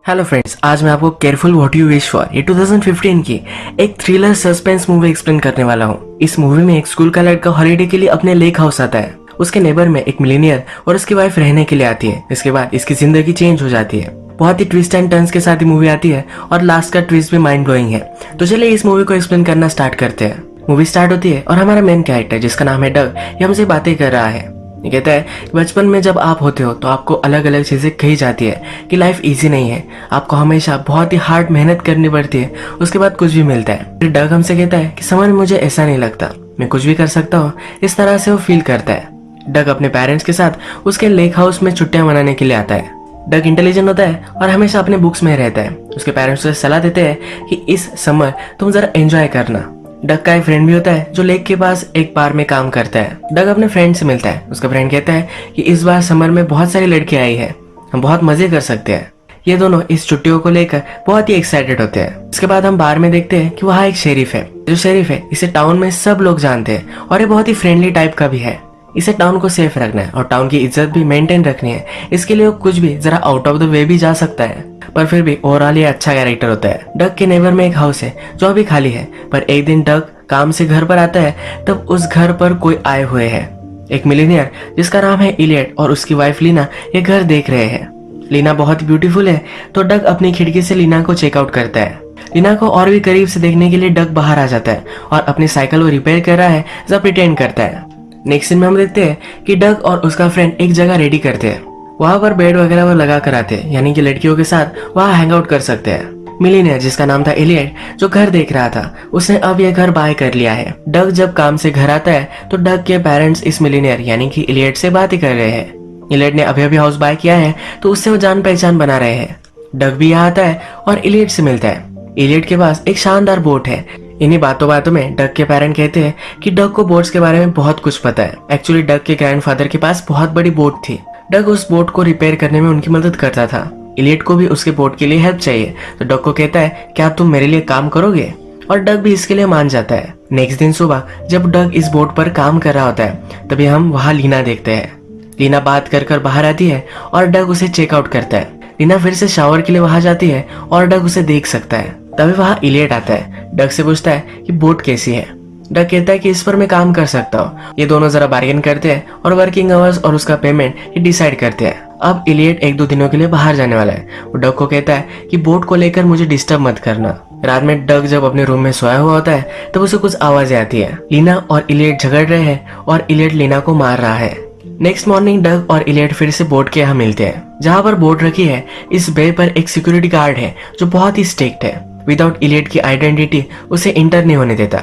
Hello friends, आज मैं आपको careful what you wish for ये 2015 की एक थ्रिलर सस्पेंस मूवी एक्सप्लेन करने वाला हूँ। इस मूवी में एक स्कूल का लड़का हॉलीडे के लिए अपने लेक हाउस आता है। उसके नेबर में एक मिलीनियर और उसकी वाइफ रहने के लिए आती है। इसके बाद इसकी जिंदगी चेंज हो जाती है। बहुत ही ट्विस्ट एंड टर्न्स के साथ ही मूवी आती है और लास्ट का ट्विस्ट भी माइंड ब्लोइंग है। तो चलिए इस मूवी को एक्सप्लेन करना स्टार्ट करते हैं। मूवी स्टार्ट होती है और हमारा मेन कैरेक्टर जिसका नाम है डग, ये हमसे बातें कर रहा है। ये कहता है कि बचपन में जब आप होते हो तो आपको अलग अलग चीजें कही जाती है कि लाइफ इजी नहीं है, आपको हमेशा बहुत ही हार्ड मेहनत करनी पड़ती है, उसके बाद कुछ भी मिलता है। फिर डग हमसे कहता है कि समझ मुझे ऐसा नहीं लगता, मैं कुछ भी कर सकता हूँ। इस तरह से वो फील करता है। डग अपने पेरेंट्स के साथ उसके लेक हाउस में छुट्टियां मनाने के लिए आता है। डग इंटेलिजेंट होता है और हमेशा अपने बुक्स में रहता है। उसके पेरेंट्स उसे सलाह देते हैं कि इस समर तुम जरा एंजॉय करना। डग का एक फ्रेंड भी होता है जो लेक के पास एक बार में काम करता है। डग अपने फ्रेंड से मिलता है। उसका फ्रेंड कहता है कि इस बार समर में बहुत सारी लड़कियां आई है, हम बहुत मजे कर सकते हैं। ये दोनों इस छुट्टियों को लेकर बहुत ही एक्साइटेड होते हैं। इसके बाद हम बार में देखते हैं कि वहाँ एक शेरिफ है। जो शेरिफ है इसे टाउन में सब लोग जानते हैं और ये बहुत ही फ्रेंडली टाइप का भी है। इसे टाउन को सेफ रखना है और टाउन की इज्जत भी मेंटेन रखनी है। इसके लिए वो कुछ भी जरा आउट ऑफ द वे भी जा सकता है, पर फिर भी ओवरऑल ये अच्छा कैरेक्टर होता है। डग के नेबर में एक हाउस है जो अभी खाली है, पर एक दिन डग काम से घर पर आता है तब उस घर पर कोई आए हुए है। एक मिलीनियर जिसका नाम है इलियट और उसकी वाइफ लीना ये घर देख रहे हैं। लीना बहुत ब्यूटीफुल है तो डग अपनी खिड़की से लीना को चेकआउट करता है। लीना को और भी करीब से देखने के लिए डग बाहर आ जाता है और अपनी साइकिल को रिपेयर कर रहा है जब प्रिटेंड करता है। नेक्स्ट सीन में हम देखते हैं कि डग और उसका फ्रेंड एक जगह रेडी करते हैं। वहां पर बेड वगैरह वो लगा कर आते हैं, यानी कि लड़कियों के साथ वहां हैंग आउट कर सकते हैं। मिलीनियर जिसका नाम था एलियट जो घर देख रहा था, उसने अब यह घर बाय कर लिया है। डग जब काम से घर आता है तो डग के पेरेंट्स इस मिलीनियर यानी कि एलियट से बातें कर रहे हैं। एलियट ने अभी अभी हाउस बाय किया है तो उससे वो जान पहचान बना रहे हैं। डग भी यहाँ आता है और एलियट से मिलता है। एलियट के पास एक शानदार बोट है। इन्हीं बातों बातों में डग के पेरेंट कहते हैं कि डग को बोट्स के बारे में बहुत कुछ पता है। एक्चुअली डग के ग्रैंडफादर के पास बहुत बड़ी बोट थी। डग उस बोट को रिपेयर करने में उनकी मदद करता था। इलियट को भी उसके बोट के लिए हेल्प चाहिए तो डग को कहता है क्या तुम मेरे लिए काम करोगे, और डग भी इसके लिए मान जाता है। नेक्स्ट दिन सुबह जब डग इस बोट पर काम कर रहा होता है तभी हम वहाँ लीना देखते हैं। लीना बात कर बाहर आती है और डग उसे चेकआउट करता है। लीना फिर से शावर के लिए वहां जाती है और डग उसे देख सकता है। तभी वहाँ इलियट आता है। डग से पूछता है कि बोट कैसी है। डग कहता है कि इस पर मैं काम कर सकता हूँ। ये दोनों जरा बार्गेन करते हैं और वर्किंग आवर्स और उसका पेमेंट ये डिसाइड करते हैं। अब इलियट 1-2 दिनों के लिए बाहर जाने वाला है। वो डग को कहता है कि बोट को लेकर मुझे डिस्टर्ब मत करना। रात में डग जब अपने रूम में सोया हुआ होता है तब उसे कुछ आवाजें आती है। लीना और इलियट झगड़ रहे हैं और इलियट लीना को मार रहा है। नेक्स्ट मॉर्निंग डग और इलियट फिर से बोट के यहाँ मिलते हैं। जहाँ पर बोट रखी है इस बे पर एक सिक्योरिटी गार्ड है जो बहुत ही स्ट्रिक्ट है। विदाउट इलियट की आइडेंटिटी उसे इंटर नहीं होने देता।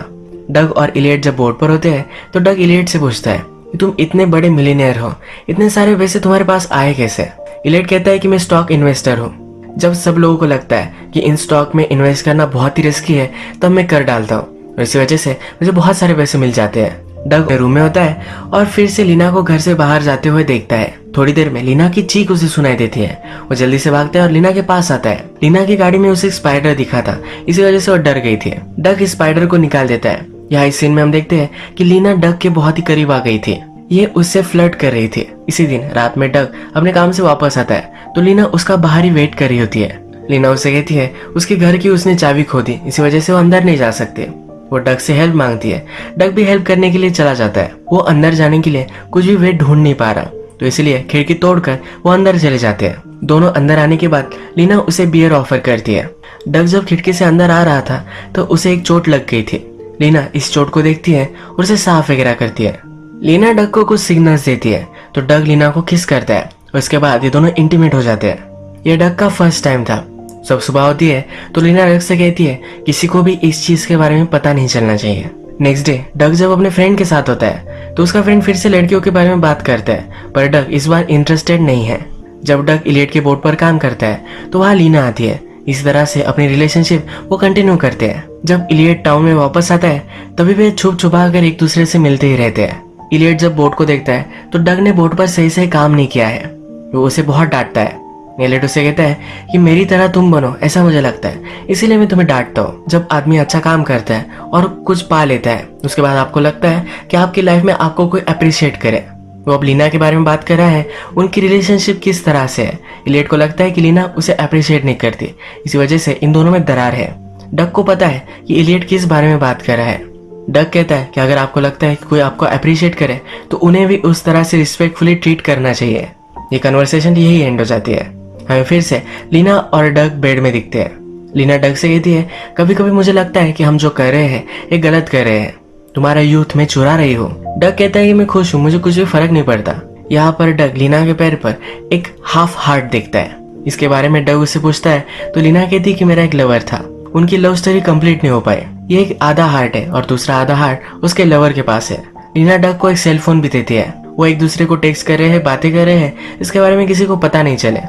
डग और इलियट जब बोट पर होते हैं तो डग इलियट से पूछता है कि तुम इतने बड़े मिलीनियर हो, इतने सारे पैसे तुम्हारे पास आए कैसे। इलियट कहता है कि मैं स्टॉक इन्वेस्टर हूँ। जब सब लोगों को लगता है कि इन स्टॉक में इन्वेस्ट करना बहुत ही रिस्की है तब मैं कर डालता हूँ, इसी वजह से मुझे बहुत सारे पैसे मिल जाते हैं। डग रूम में होता है और फिर से लीना को घर से बाहर जाते हुए देखता है। थोड़ी देर में लीना की चीख उसे सुनाई देती है। वो जल्दी से भागता है और लीना के पास आता है। लीना की गाड़ी में उसे एक स्पाइडर दिखा था, इसी वजह से वो डर गई थी। डग स्पाइडर को निकाल देता है। यहाँ इस सीन में हम देखते हैं कि लीना डग के बहुत ही करीब आ गई थी। ये उससे फ्लर्ट कर रही थी। इसी दिन रात में डग अपने काम से वापस आता है तो लीना उसका बाहर ही वेट कर रही होती है। लीना उसे कहती है उसके घर की उसने चाबी खो दी, इसी वजह से वो अंदर नहीं जा सकते। वो डग से हेल्प मांगती है। डग भी हेल्प करने के लिए चला जाता है। वो अंदर जाने के लिए कुछ भी वे ढूंढ नहीं पा रहा तो इसलिए खिड़की तोड़कर वो अंदर चले जाते हैं। दोनों अंदर आने के बाद लीना उसे बियर ऑफर करती है। डग जब खिड़की से अंदर आ रहा था तो उसे एक चोट लग गई थी। लीना इस चोट को देखती है और उसे साफ वगैरह करती है। लीना डग को कुछ सिग्नल्स देती है तो डग लीना को किस करता है। उसके बाद ये दोनों इंटीमेट हो जाते हैं। ये डग का फर्स्ट टाइम था। जब सुबह होती है तो लीना डग से कहती है किसी को भी इस चीज के बारे में पता नहीं चलना चाहिए। नेक्स्ट डे डग जब अपने फ्रेंड के साथ होता है तो उसका फ्रेंड फिर से लड़कियों के बारे में बात करता है, पर डग इस बार इंटरेस्टेड नहीं है। जब डग इलियट के बोट पर काम करता है तो वहाँ लीना आती है। इस तरह से अपनी रिलेशनशिप वो कंटिन्यू करते हैं। जब इलियट टाउन में वापस आता है तभी वे छुप छुपा कर एक दूसरे से मिलते ही रहते हैं। इलियट जब बोट को देखता है तो डग ने बोट पर सही से काम नहीं किया है। वो उसे बहुत डांटता है। इलियट उसे कहता है कि मेरी तरह तुम बनो, ऐसा मुझे लगता है, इसीलिए मैं तुम्हें डांटता हूँ। जब आदमी अच्छा काम करता है और कुछ पा लेता है उसके बाद आपको लगता है कि आपकी लाइफ में आपको कोई अप्रिशिएट करे। वो अब लीना के बारे में बात कर रहा है, उनकी रिलेशनशिप किस तरह से है। इलियट को लगता है कि लीना उसे अप्रिशिएट नहीं करती, इसी वजह से इन दोनों में दरार है। डग को पता है कि इलियट किस बारे में बात कर रहा है। डग कहता है कि अगर आपको लगता है कि कोई आपको अप्रिशिएट करे तो उन्हें भी उस तरह से रिस्पेक्टफुली ट्रीट करना चाहिए। ये कन्वर्सेशन यही एंड हो जाती है। हमें फिर से लीना और डग बेड में दिखते हैं। लीना डग से कहती है, कभी कभी मुझे लगता है कि हम जो कर रहे हैं ये गलत कर रहे हैं, तुम्हारा यूथ में चुरा रही हो। डग कहता है कि मैं खुश हूँ, मुझे कुछ भी फर्क नहीं पड़ता। यहाँ पर डग लीना के पैर पर एक हाफ हार्ट देखता है। इसके बारे में डग उससे पूछता है तो लीना कहती है कि मेरा एक लवर था, उनकी लव स्टोरी कंप्लीट नहीं हो पाई। ये एक आधा हार्ट है और दूसरा आधा हार्ट उसके लवर के पास है। लीना डग को एक सेल फोन भी देती है। वो एक दूसरे को टेक्स्ट कर रहे हैं, बातें कर रहे हैं, इसके बारे में किसी को पता नहीं चले।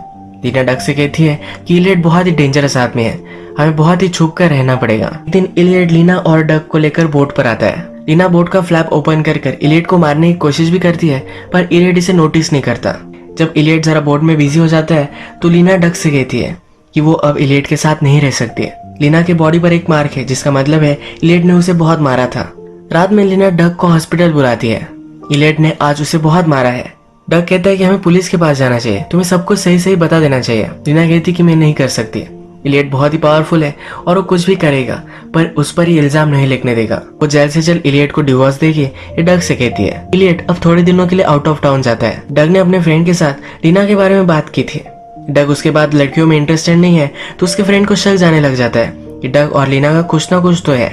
लीना डग से कहती है कि इलियट बहुत ही डेंजरस आदमी है, हमें बहुत ही छुप कर रहना पड़ेगा। एक दिन इलियट लीना और डग को लेकर बोट पर आता है। लीना बोट का फ्लैप ओपन कर इलियट को मारने की कोशिश भी करती है, पर इलियट इसे नोटिस नहीं करता। जब इलियट जरा बोट में बिजी हो जाता है तो लीना डग से कहती है कि वो अब इलियट के साथ नहीं रह सकती। लीना के बॉडी पर एक मार्क है, जिसका मतलब है इलियट ने उसे बहुत मारा था। रात में लीना डग को हॉस्पिटल बुलाती है। इलियट ने आज उसे बहुत मारा है। डग कहता है कि हमें पुलिस के पास जाना चाहिए, तुम्हें सब कुछ सही सही बता देना चाहिए। लीना कहती कि मैं नहीं कर सकती। इलियट बहुत ही पावरफुल है और वो कुछ भी करेगा, पर उस पर ही इल्जाम नहीं लिखने देगा। वो जल्द से जल्द इलियट को डिवोर्स देगी, ये डग से कहती है। इलियट अब थोड़े दिनों के लिए आउट ऑफ टाउन जाता है। डग ने अपने फ्रेंड के साथ लीना के बारे में बात की थी। डग उसके बाद लड़कियों में इंटरेस्टेड नहीं है, तो उसके फ्रेंड को शक जाने लग जाता है कि डग और लीना का कुछ ना कुछ तो है।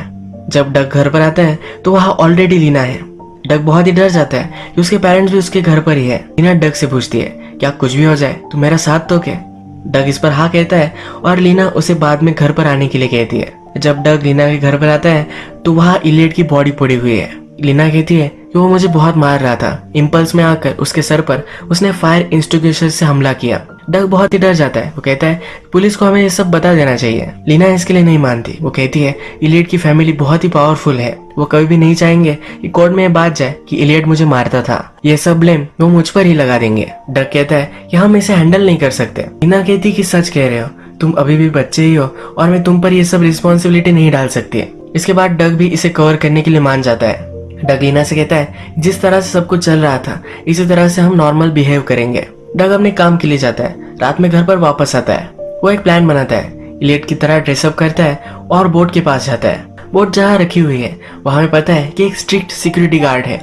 जब डग घर पर आता है तो वहाँ ऑलरेडी लीना है। डग बहुत ही डर जाता है कि उसके पेरेंट्स भी उसके घर पर ही है। लीना डग से पूछती है, क्या कुछ भी हो जाए तो मेरा साथ तो क्या? डग इस पर हाँ कहता है और लीना उसे बाद में घर पर आने के लिए कहती है। जब डग लीना के घर पर आता है तो वहाँ इलियट की बॉडी पड़ी हुई है। लीना कहती है कि वो मुझे बहुत मार रहा था, इम्पल्स में आकर उसके सर पर उसने फायर एक्सटिंग्विशर से हमला किया। डग बहुत ही डर जाता है। वो कहता है पुलिस को हमें ये सब बता देना चाहिए। लीना इसके लिए नहीं मानती। वो कहती है इलियट की फैमिली बहुत ही पावरफुल है, वो कभी भी नहीं चाहेंगे कि कोर्ट में ये बात जाए कि इलियट मुझे मारता था। ये सब ब्लेम वो मुझ पर ही लगा देंगे। डग कहता है कि हम इसे हैंडल नहीं कर सकते। लीना कहती कि सच कह रहे हो, तुम अभी भी बच्चे ही हो और मैं तुम पर ये सब रिस्पॉन्सिबिलिटी नहीं डाल सकती। इसके बाद डग भी इसे कवर करने के लिए मान जाता है। डग लीना से कहता है जिस तरह से सब कुछ चल रहा था इसी तरह से हम नॉर्मल बिहेव करेंगे। डग अपने काम के लिए जाता है। रात में घर पर वापस आता है। वो एक प्लान बनाता है, इलियट की तरह ड्रेसअप करता है और बोट के पास जाता है। बोट जहाँ रखी हुई है वहां में पता है कि एक स्ट्रिक्ट सिक्योरिटी गार्ड है।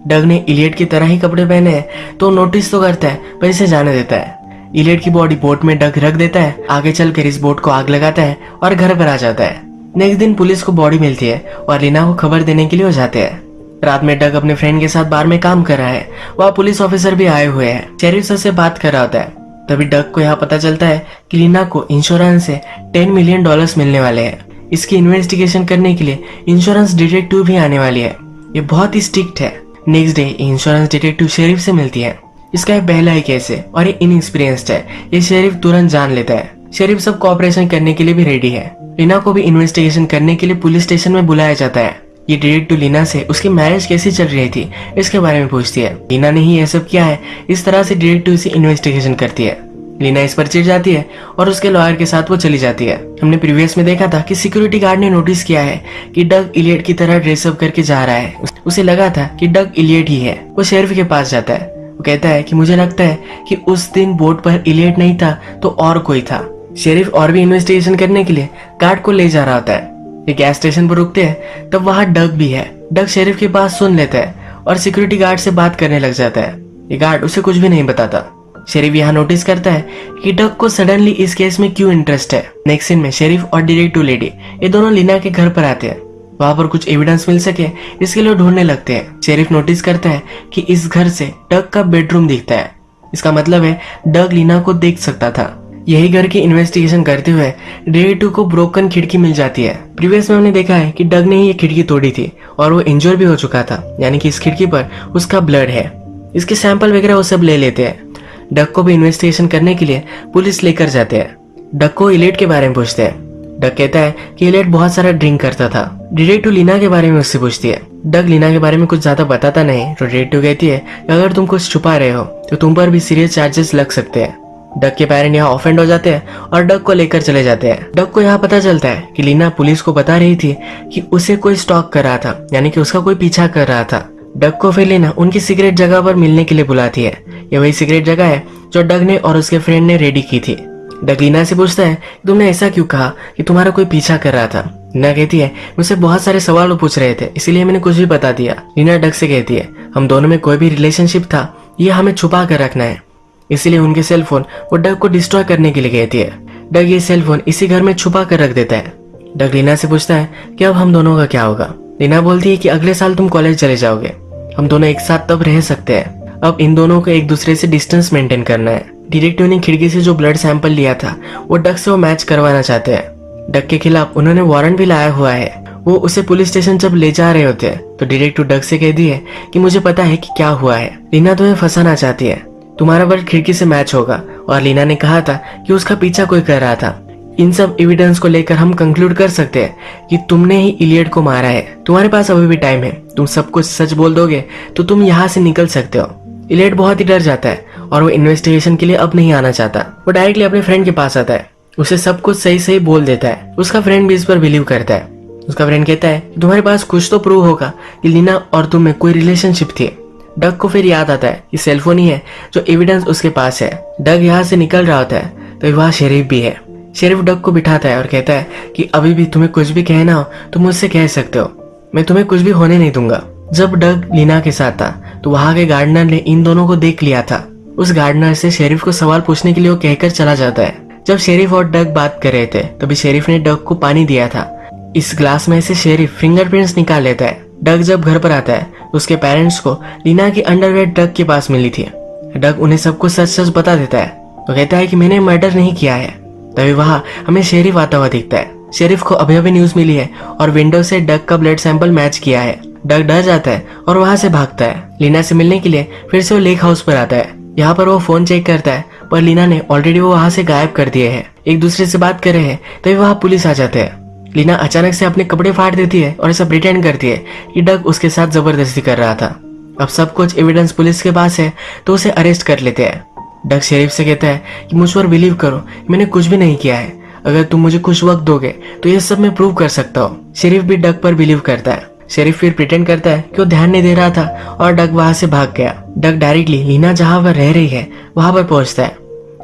डग ने इलियट की तरह ही कपड़े पहने हैं तो नोटिस तो करता है, पर इसे जाने देता है। इलियट की बॉडी बोट में डग रख देता है। आगे चलकर इस बोट को आग लगाता है और घर पर आ जाता है। नेक्स्ट दिन पुलिस को बॉडी मिलती है और लीना को खबर देने के लिए हो जाते हैं। रात में डग अपने फ्रेंड के साथ बार में काम कर रहा है। वहाँ पुलिस ऑफिसर भी आए हुए हैं। शेरिफ सर से बात कर रहा होता है। तभी डग को यहाँ पता चलता है कि लीना को इंश्योरेंस से $10 मिलियन मिलने वाले हैं। इसकी इन्वेस्टिगेशन करने के लिए इंश्योरेंस डिटेक्टिव भी आने वाली है। ये बहुत ही स्ट्रिक्ट है। Next day insurance detective sheriff से मिलती है। इसका एक पहला ही केस है और ये इनएक्सपीरियंस्ड है। ये शेरिफ तुरंत जान लेता है। शेरिफ सब कोऑपरेशन करने के लिए भी रेडी है। लीना को भी इन्वेस्टिगेशन करने के लिए पुलिस स्टेशन में बुलाया जाता है। ये डिटेक्टिव लीना से उसकी मैरिज कैसी चल रही थी इसके बारे में पूछती है। लीना ने ही यह सब किया है, इस तरह से डिटेक्टिव से इन्वेस्टिगेशन करती है। लीना इस पर चिढ़ जाती है और उसके लॉयर के साथ वो चली जाती है। हमने प्रीवियस में देखा था कि सिक्योरिटी गार्ड ने नोटिस किया है कि डग इलियट की तरह ड्रेसअप करके जा रहा है। उसे लगा था कि डग इलियट ही है। वो शेरिफ के पास जाता है। वो कहता है कि मुझे लगता है कि उस दिन बोट पर इलियट नहीं था तो और कोई था। शेरिफ और भी इन्वेस्टिगेशन करने के लिए गार्ड को ले जा रहा होता है। ये गैस स्टेशन पर रुकते हैं, तब वहाँ डग भी है। डग शेरिफ की बात सुन लेता है और सिक्योरिटी गार्ड से बात करने लग जाता है। ये गार्ड उसे कुछ भी नहीं बताता। शेरिफ यहाँ नोटिस करता है कि डग को सडनली इस केस में क्यों इंटरेस्ट है। नेक्स्ट सीन में शेरिफ और डिटेक्टिव लेडी ये दोनों लीना के घर पर आते हैं। वहाँ पर कुछ एविडेंस मिल सके इसके लिए ढूंढने लगते हैं। शेरिफ नोटिस करता है कि इस घर से डग का बेडरूम दिखता है। इसका मतलब है डग लीना को देख सकता था। यही घर की इन्वेस्टिगेशन करते हुए डिटेक्टिव को ब्रोकन खिड़की मिल जाती है। प्रीवियस में हमने देखा है कि डग ने ही ये खिड़की तोड़ी थी और वो इंजर भी हो चुका था, यानी कि इस खिड़की पर उसका ब्लड है। इसके सैंपल वगैरह वो सब ले लेते हैं। डग को भी इन्वेस्टिगेशन करने के लिए पुलिस लेकर जाते हैं। डग को इलियट के बारे में पूछते हैं। डग कहता है कि इलियट बहुत सारा ड्रिंक करता था। डिटेक्टिव लीना के बारे में उससे पूछती है। डग लीना के बारे में कुछ ज्यादा बताता नहीं तो डिटेक्टिव कहती है कि अगर तुम कुछ छुपा रहे हो तो तुम पर भी सीरियस चार्जेस लग सकते हैं। डग के पेरेंट यहाँ ऑफेंड हो जाते हैं और डग को लेकर चले जाते हैं। डग को यहाँ पता चलता है कि लीना पुलिस को बता रही थी कि उसे कोई स्टॉक कर रहा था, यानी कि उसका कोई पीछा कर रहा था। डग को फिर लीना उनकी सीक्रेट जगह पर मिलने के लिए बुलाती है। ये वही सीक्रेट जगह है जो डग ने और उसके फ्रेंड ने रेडी की थी। डग लीना से पूछता है तुमने ऐसा क्यों कहा कि तुम्हारा कोई पीछा कर रहा था। लीना कहती है मुझसे बहुत सारे सवाल पूछ रहे थे इसीलिए मैंने कुछ भी बता दिया। लीना डग से कहती है हम दोनों में कोई भी रिलेशनशिप था ये हमें छुपा कर रखना है, इसीलिए उनके सेल फोन वो डग को डिस्ट्रॉय करने के लिए कहती है। डग ये सेल फोन इसी घर में छुपा कर रख देता है। डग लीना से पूछता है कि अब हम दोनों का क्या होगा। लीना बोलती है कि अगले साल तुम कॉलेज चले जाओगे, हम दोनों एक साथ तब रह सकते हैं। अब इन दोनों को एक दूसरे से डिस्टेंस मेंटेन करना है। डिटेक्टिव ने खिड़की से जो ब्लड सैंपल लिया था वो डग से वो मैच करवाना चाहते हैं। डग के खिलाफ उन्होंने वारंट भी लाया हुआ है। वो उसे पुलिस स्टेशन जब ले जा रहे होते हैं तो डिटेक्टिव डग से कहती है कि मुझे पता है कि क्या हुआ है, लीना तुम्हें फंसाना चाहती है, तुम्हारा ब्लड खिड़की से मैच होगा। और लीना ने कहा था कि उसका पीछा कोई कर रहा था। इन सब एविडेंस को लेकर हम कंक्लूड कर सकते हैं कि तुमने ही इलियट को मारा है। तुम्हारे पास अभी भी टाइम है, तुम सब कुछ सच बोल दोगे तो तुम यहाँ से निकल सकते हो। इलियट बहुत ही डर जाता है और वो इन्वेस्टिगेशन के लिए अब नहीं आना चाहता। वो डायरेक्टली अपने फ्रेंड के पास आता है, उसे सब कुछ सही सही बोल देता है। उसका फ्रेंड भी इस पर बिलीव करता है। उसका फ्रेंड कहता है तुम्हारे पास कुछ तो प्रूव होगा कि लीना और तुम में कोई रिलेशनशिप थी। डग को फिर याद आता है कि सेलफोन ही है जो एविडेंस उसके पास है। डग यहाँ से निकल रहा होता है तो वहाँ शेरिफ भी है। शेरिफ डग को बिठाता है और कहता है कि अभी भी तुम्हें कुछ भी कहना हो तो मुझसे कह सकते हो, मैं तुम्हें कुछ भी होने नहीं दूंगा। जब डग लीना के साथ था तो वहाँ के गार्डनर ने इन दोनों को देख लिया था। उस गार्डनर से शेरिफ को सवाल पूछने के लिए वो कहकर चला जाता है। जब शेरिफ और डग बात कर रहे थे तभी शेरिफ ने डग को पानी दिया था। इस ग्लास में से शेरिफ फिंगरप्रिंट्स निकाल लेता है। डग जब घर पर आता है तो उसके पेरेंट्स को लीना की अंडरवेयर डग के पास मिली थी। डग उन्हें सब कुछ सच सच बता देता है तो कहता है कि मैंने मर्डर नहीं किया है। तभी वहाँ हमें शेरिफ आता हुआ दिखता है। शेरिफ को अभी अभी न्यूज मिली है और विंडो से डग का ब्लड सैंपल मैच किया है। डग डर जाता है और वहाँ से भागता है। लीना से मिलने के लिए फिर से वो लेक हाउस पर आता है। यहाँ पर वो फोन चेक करता है पर लीना ने ऑलरेडी वो वहाँ से गायब कर दिए हैं। एक दूसरे से बात कर रहे हैं तभी वहाँ पुलिस आ जाते हैं। लीना अचानक से अपने कपड़े फाड़ देती है और ऐसा प्रिटेंड करती है कि डग उसके साथ जबरदस्ती कर रहा था। अब सब कुछ एविडेंस पुलिस के पास है तो उसे अरेस्ट कर लेते हैं। डग शेरिफ से कहता है कि मुझ पर बिलीव करो, मैंने कुछ भी नहीं किया है, अगर तुम मुझे कुछ वक्त दोगे तो ये सब मैं प्रूव कर सकता हूँ। शेरिफ भी डग पर बिलीव करता है। शेरिफ फिर प्रिटेंड करता है कि वो ध्यान नहीं दे रहा था और डग वहां से भाग गया। डग डायरेक्टली लीना जहां पर रह रही है वहां पर पहुंचता है।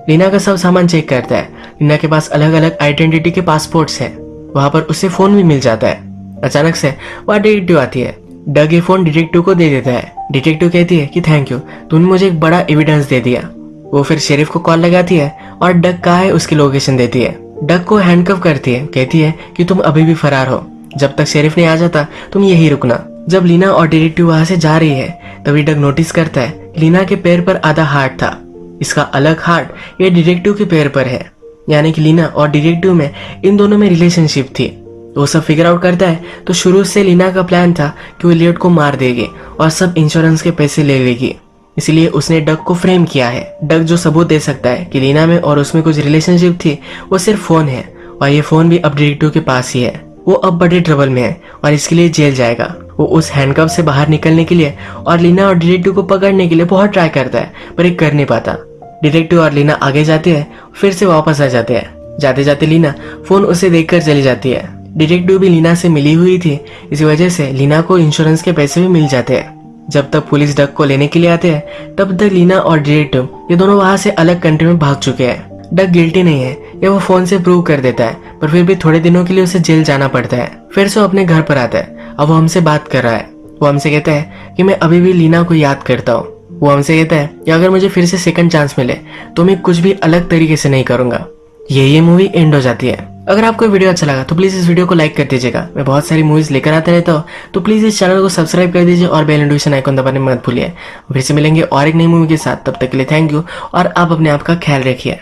लीना का सब सामान चेक करता है। लीना के पास अलग अलग आइडेंटिटी के पासपोर्ट्स हैं। वहां पर उसे फोन भी मिल जाता है। अचानक से वहाँ डिटेक्टिव आती है। डग ये फोन डिटेक्टिव को दे देता है। डिटेक्टिव कहती है कि थैंक यू, तुमने मुझे एक बड़ा एविडेंस दे दिया। वो फिर शेरिफ को कॉल लगाती है और डग कहाँ है उसकी लोकेशन देती है। डग को हैंडकफ करती है, कहती है कि तुम अभी भी फरार हो, जब तक शेरिफ नहीं आ जाता तुम यही रुकना। जब लीना और डिटेक्टिव वहां से जा रही है तभी डग नोटिस करता है लीना के पैर पर आधा हार्ट था, इसका अलग हार्ट ये डिटेक्टिव के पैर पर है, यानी कि लीना और डिटेक्टिव में इन दोनों में रिलेशनशिप थी। वो सब फिगर आउट करता है तो शुरू से लीना का प्लान था कि वो इलियट को मार देगी और सब इंश्योरेंस के पैसे ले लेगी, इसलिए उसने डग को फ्रेम किया है। डग जो सबूत दे सकता है कि लीना में और उसमें कुछ रिलेशनशिप थी वो सिर्फ फोन है और ये फोन भी अब डिटेक्टिव के पास ही है। वो अब बड़े ट्रबल में है और इसके लिए जेल जाएगा। वो उस हैंडकफ से बाहर निकलने के लिए और लीना और डिटेक्टिव को पकड़ने के लिए बहुत ट्राई करता है पर ये कर नहीं पाता। डिटेक्टिव और लीना आगे जाते हैं, फिर से वापस आ जाते हैं। जाते जाते लीना फोन उसे देखकर चली जाती है। डिटेक्टिव भी लीना से मिली हुई थी, इसी वजह से लीना को इंश्योरेंस के पैसे भी मिल जाते हैं। जब तक पुलिस डग को लेने के लिए आते हैं तब तक लीना और डिटेक्टिव ये दोनों वहां से अलग कंट्री में भाग चुके हैं। डग गिल्टी नहीं है, ये वो फोन से प्रूव कर देता है, पर फिर भी थोड़े दिनों के लिए उसे जेल जाना पड़ता है। फिर से वो अपने घर पर आता है। अब वो हमसे बात कर रहा है। वो हमसे कहता है कि मैं अभी भी लीना को याद करता हूँ। वो हमसे कहता है कि अगर मुझे फिर से सेकंड चांस मिले तो मैं कुछ भी अलग तरीके से नहीं करूंगा। ये मूवी एंड हो जाती है। अगर आपको वीडियो अच्छा लगा तो प्लीज इस वीडियो को लाइक कर दीजिएगा। मैं बहुत सारी मूवीज लेकर आता रहता हूँ, तो प्लीज इस चैनल को सब्सक्राइब कर दीजिए और बेल नोटिफिकेशन आइकन दबाने मत भूलिए। फिर से मिलेंगे और एक नई मूवी के साथ, तब तक के लिए थैंक यू और आप अपने आप का ख्याल रखिए।